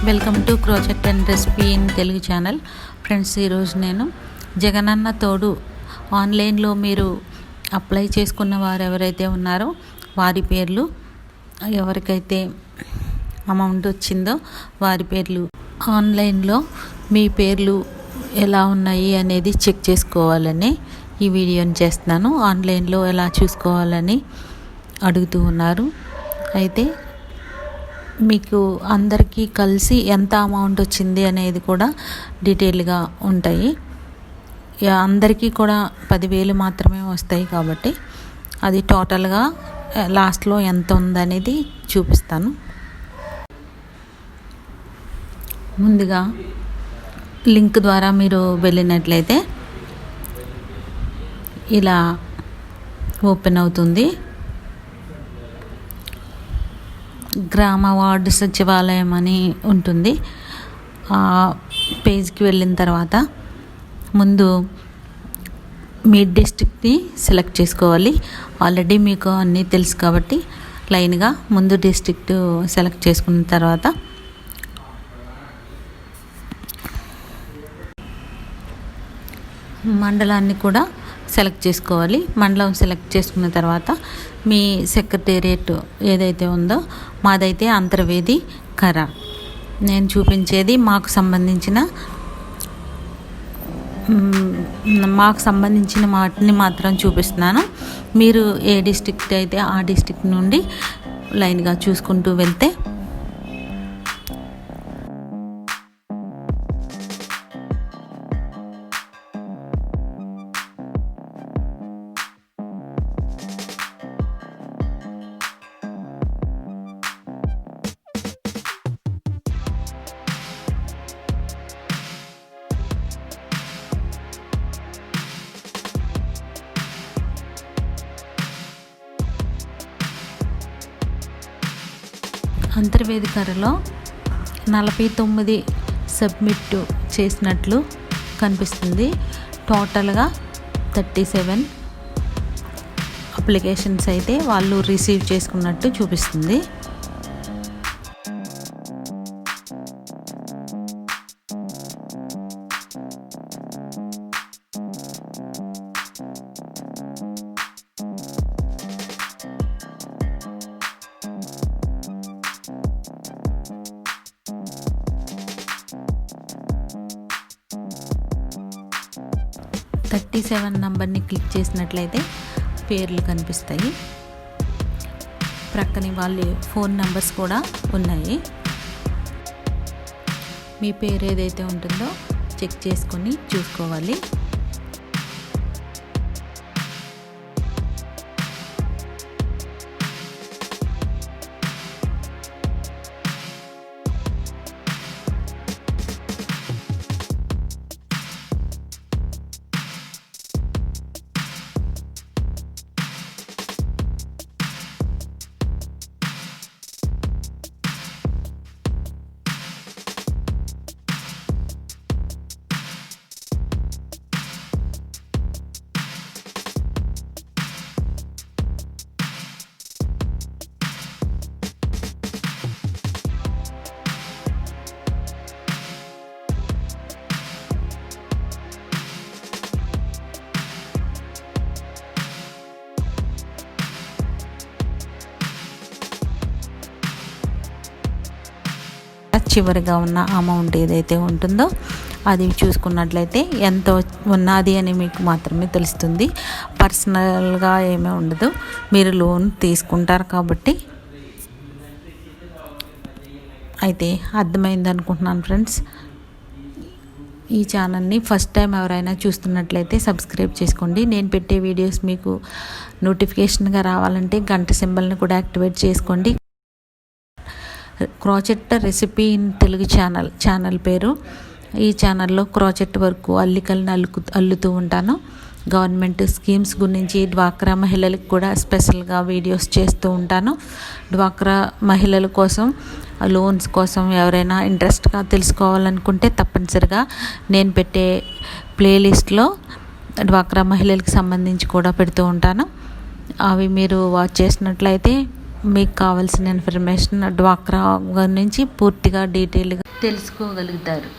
Welcome to crochet and recipe in Telugu channel. Friends, ఈరోజు నేను జగనన్న తోడు ఆన్లైన్లో మీరు అప్లై చేసుకున్న వారు ఎవరైతే ఉన్నారో వారి పేర్లు, ఎవరికైతే అమౌంట్ వచ్చిందో వారి పేర్లు, ఆన్లైన్లో మీ పేర్లు ఎలా ఉన్నాయి అనేది చెక్ చేసుకోవాలని ఈ వీడియోని చేస్తున్నాను. ఆన్లైన్లో ఎలా చూసుకోవాలని అడుగుతూ ఉన్నారు. అయితే మీకు అందరికీ కలిసి ఎంత అమౌంట్ వచ్చింది అనేది కూడా డీటెయిల్గా ఉంటాయి. అందరికీ కూడా 10,000 మాత్రమే వస్తాయి కాబట్టి అది టోటల్గా లాస్ట్లో ఎంత ఉందనేది చూపిస్తాను. ముందుగా లింక్ ద్వారా మీరు వెళ్ళినట్లయితే ఇలా ఓపెన్ అవుతుంది. గ్రామ వార్డు సచివాలయం అని ఉంటుంది. ఆ పేజ్కి వెళ్ళిన తర్వాత ముందు మీ డిస్ట్రిక్ట్ని సెలెక్ట్ చేసుకోవాలి. ఆల్రెడీ మీకు అన్నీ తెలుసు కాబట్టి లైన్గా ముందు డిస్ట్రిక్ట్ సెలెక్ట్ చేసుకున్న తర్వాత మండలాన్ని కూడా సెలెక్ట్ చేసుకోవాలి. మండలం సెలెక్ట్ చేసుకున్న తర్వాత మీ సెక్రటేరియట్ ఏదైతే ఉందో, మాదైతే అంతర్వేది కర. నేను చూపించేది మాకు సంబంధించిన వాటిని మాత్రం చూపిస్తున్నాను. మీరు ఏ డిస్ట్రిక్ట్ అయితే ఆ డిస్ట్రిక్ట్ నుండి లైన్గా చూసుకుంటూ వెళ్తే అంతర్వేది కరలో 49 సబ్మిట్ చేసినట్లు కనిపిస్తుంది. టోటల్గా 37 అప్లికేషన్స్ అయితే వాళ్ళు రిసీవ్ చేసుకున్నట్టు చూపిస్తుంది. నంబర్ని క్లిక్ చేసినట్లయితే పేర్లు కనిపిస్తాయి. ప్రక్కనే వాళ్ళ ఫోన్ నెంబర్స్ కూడా ఉన్నాయి. మీ పేరు ఏదైతే ఉంటుందో చెక్ చేసుకొని చూసుకోవాలి. చివరిగా ఉన్న అమౌంట్ ఏదైతే ఉంటుందో అది చూసుకున్నట్లయితే ఎంత ఉన్నది అని మీకు మాత్రమే తెలుస్తుంది. పర్సనల్గా ఏమీ ఉండదు. మీరు లోన్ తీసుకుంటారు కాబట్టి. అయితే అర్థమైంది అనుకుంటున్నాను ఫ్రెండ్స్. ఈ ఛానల్ని ఫస్ట్ టైం ఎవరైనా చూస్తున్నట్లయితే సబ్స్క్రైబ్ చేసుకోండి. నేను పెట్టే వీడియోస్ మీకు నోటిఫికేషన్గా రావాలంటే గంట సింబల్ని కూడా యాక్టివేట్ చేసుకోండి. Crochet recipe in Telugu channel పేరు. ఈ ఛానల్లో క్రోచెట్ వర్క్ అల్లికలను అల్లుతూ ఉంటాను. గవర్నమెంట్ స్కీమ్స్ గురించి, డ్వాక్రా మహిళలకు కూడా స్పెషల్గా వీడియోస్ చేస్తూ ఉంటాను. డ్వాక్రా మహిళల కోసం, లోన్స్ కోసం ఎవరైనా ఇంట్రెస్ట్గా తెలుసుకోవాలనుకుంటే తప్పనిసరిగా నేను పెట్టే ప్లేలిస్ట్లో డ్వాక్రా మహిళలకు సంబంధించి కూడా పెడుతూ ఉంటాను. అవి మీరు వాచ్ చేసినట్లయితే మీకు కావాల్సిన ఇన్ఫర్మేషన్ డ్వాక్రా గురించి పూర్తిగా డీటెయిల్గా తెలుసుకోగలుగుతారు.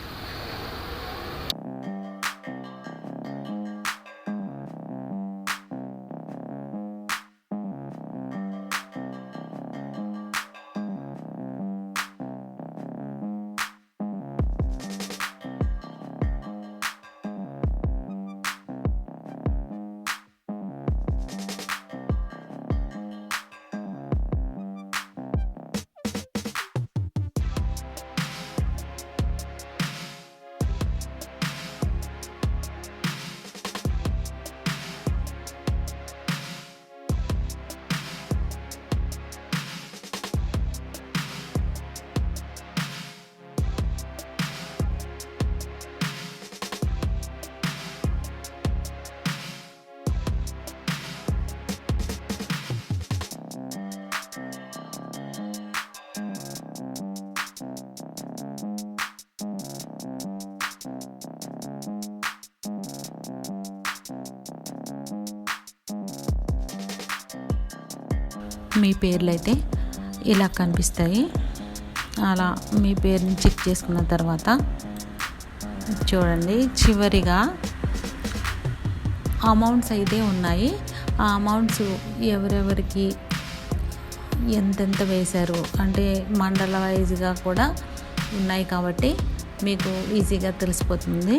మీ పేర్లు అయితే ఇలా కనిపిస్తాయి. అలా మీ పేరుని చెక్ చేసుకున్న తర్వాత చూడండి, చివరిగా అమౌంట్స్ అయితే ఉన్నాయి. ఆ అమౌంట్స్ ఎవరెవరికి ఎంతెంత వేశారు అంటే మండల వైజ్గా కూడా ఉన్నాయి కాబట్టి మీకు ఈజీగా తెలిసిపోతుంది.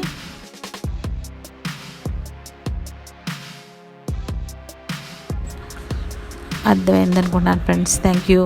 అర్థమైంది అనుకుంటున్నాను ఫ్రెండ్స్. Thank you.